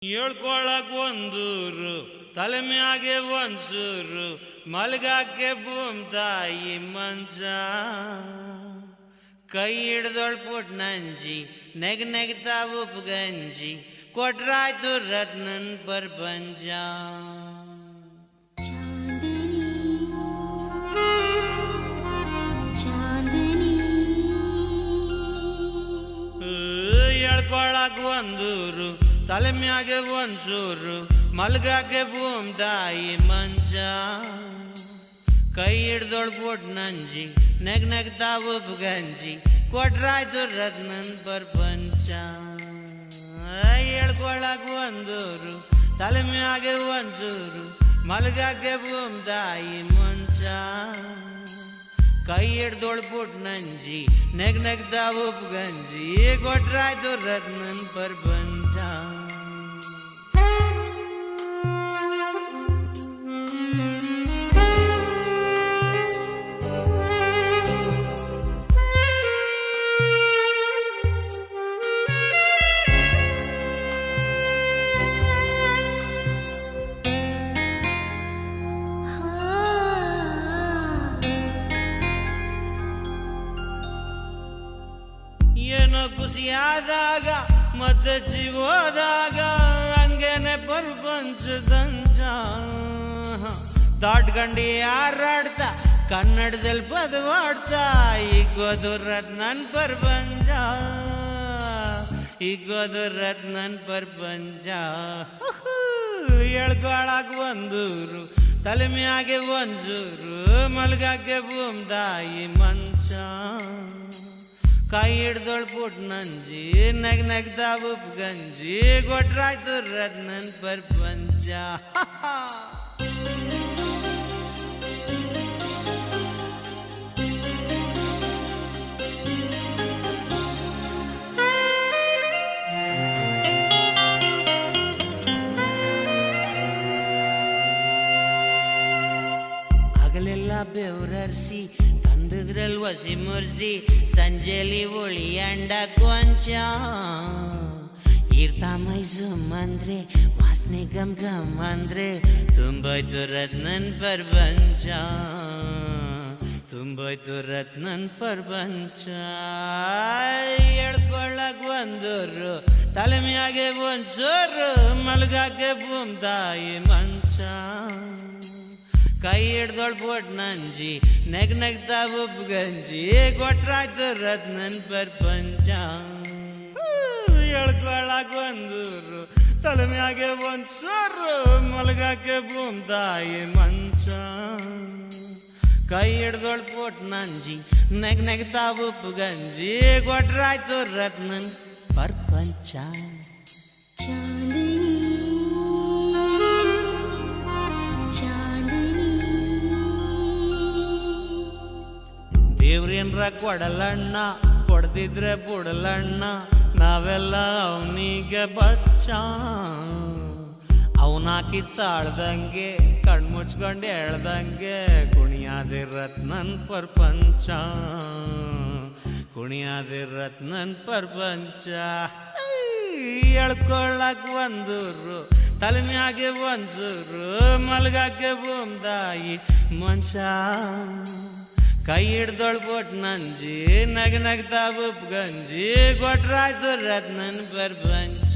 ಹೇಳ್ಕೊಳಕ್ ಒಂದೂರು ತಲೆ ಮ್ಯಾಗೆ ಒಂದ್ಸೂರು ಮಲ್ಗಾಕೆ ಭೂಮ್ ತಾಯಿ ಮಂಚ ಕೈ ಹಿಡ್ದೊಳ್ ಪುಟ್ ನಂಜಿ ನೆಗ್ತಾ ಉಪ್ಪು ಗಂಜಿ ಕೊಟ್ರಾಯ್ತು ರತ್ನನ್ ಪ್ರಪಂಚ. ಹೇಳ್ಕೊಳಕ್ ಒಂದೂರು ತಲೆ ಮ್ಯಾಗೆ ಒಂದ್ಸೂರು ಮಲ್ಗಾಕೆ ಭೂಮ್ ತಾಯಿ ಮಂಚ ಕೈ ಹಿಡ್ದೊಳ್ ಪುಟ್ ನಂಜಿ ನೆಗ್ತಾ ಉಪ್ಪು ಗಂಜಿ ಕೊಟ್ರಾಯ್ತು ರತ್ನನ್ ಪ್ರಪಂಚ. ಹೇಳ್ಕೊಳಕ್ ಒಂದೂರು ತಲೆ ಮ್ಯಾಗೆ ಒಂದ್ಸೂರು ಮಲ್ಗಾಕೆ ಭೂಮ್ ತಾಯಿ ಮಂಚ ಕೈ ಹಿಡ್ದೊಳ್ ಪುಟ್ ನಂಜಿ ನೆಗ್ತಾ ಉಪ್ಪು ಗಂಜಿ ಕೊಟ್ರಾಯ್ತು ರತ್ನನ್ ಪ್ರಪಂಚ. ಏನೋ ಖುಷಿಯಾದಾಗ ಮತ್ತೆ ಜೀವೋದಾಗ ಹಂಗೇನೆ ಪ್ರಪಂಚದಂಜ ದಾಟ್ಕಂಡು ಯಾರಾಡ್ತಾ ಕನ್ನಡದಲ್ಲಿ ಪದವಾಡ್ತಾ ಈಗೋದು ರತ್ನನ್ ಪ್ರಪಂಚ ಈಗೋದು ರತ್ನನ್ ಪ್ರಪಂಚ. ಹೇಳ್ಕೊಳಕ್ ಒಂದೂರು ತಲೆ ಮ್ಯಾಗೆ ಒಂದ್ಸೂರು ಮಲ್ಗಾಕೆ ಭೂಮ್ ತಾಯಿ ಮಂಚ ಕೈ ಹಿಡ್ದೊಳ್ ಪುಟ್ ನಂಜಿ ನೆಗ್ತಾ ಉಪ್ಪು ಗಂಜಿ ಕೊಟ್ರಾಯ್ತು ರತ್ನನ್ ಪ್ರಪಂಚ. ಹಗಲೆಲ್ಲ ಬೆವ್ರರ್ಸಿ ತಂದಿದ್ರಲ್ಲಿ ಒಸಿ ಮುರ್ಸಿ ಸಂಜೆಲಿ ಉಳಿ ಅಂಡ ಕೊಂಚ ಇರ್ತಾ ಮೈಸೂಮ್ ಅಂದ್ರೆ ವಾಸನೆ ಗಮ್ ಗಮ್ ಅಂದ್ರೆ ತುಂಬೋಯ್ತು ರತ್ನನ್ ಪ್ರಪಂಚ ತುಂಬೋಯ್ತು ರತ್ನನ್ ಪ್ರಪಂಚ. ಹೇಳ್ಕೊಳಕ್ ಒಂದೂರು ತಲೆ ಮ್ಯಾಗೆ ಒಂದ್ಸೂರು ಮಲ್ಗಾಕೆ ಭೂಮ್ ತಾಯಿ ಮಂಚ ಕೈ ಹಿಡ್ದೊಳ್ ಪುಟ್ ನಂಜಿ ನೆಗ್ತಾ ಉಪ್ಪು ಗಂಜಿ ಕೊಟ್ರಾಯ್ತು ರತ್ನನ್ ಪ್ರಪಂಚ. ಹೇಳ್ಕೊಳಕ್ ಒಂದೂರು ತಲೆ ಮ್ಯಾಗೆ ಒಂದ್ಸೂರು ಮಲ್ಗಾಕೆ ಭೂಮ್ ತಾಯಿ ಮಂಚ ಕೈ ಹಿಡ್ದೊಳ್ ಪುಟ್ ನಂಜಿ ನೆಗ್ತಾ ಉಪ್ಪು ಗಂಜಿ ಕೊಟ್ರಾಯ್ತು ರತ್ನನ್ ಪ್ರಪಂಚ. ದೇವ್ರೇನ್ರ ಕೊಡಲಣ್ಣ ಕೊಡ್ದಿದ್ರೆ ಬುಡಲಣ್ಣ ನಾವೆಲ್ಲ ಅವನಿಗೆ ಬಚ್ಚ ಅವನಾಕಿ ತಾಳ್ದಂಗೆ ಕಣ್ಮುಚ್ಕೊಂಡು ಹೇಳ್ದಂಗೆ ಕುಣಿಯಾದೆ ರತ್ನನ್ ಪ್ರಪಂಚ ಕುಣಿಯಾದೆ ರತ್ನನ್ ಪ್ರಪಂಚ. ಹೇಳ್ಕೊಳಕ್ ಒಂದೂರು ತಲೆ ಮ್ಯಾಗೆ ಒಂದ್ಸೂರು ಮಲ್ಗಾಕೆ ಭೂಮ್ ತಾಯಿ ಮಂಚ ಕೈ ಹಿಡ್ದೊಳ್ ಪುಟ್ ನಂಜಿ ನೆಗ್ತಾ ಉಪ್ಪು ಗಂಜಿ ಕೊಟ್ರಾಯ್ತು ರತ್ನನ್ ಪ್ರಪಂಚ.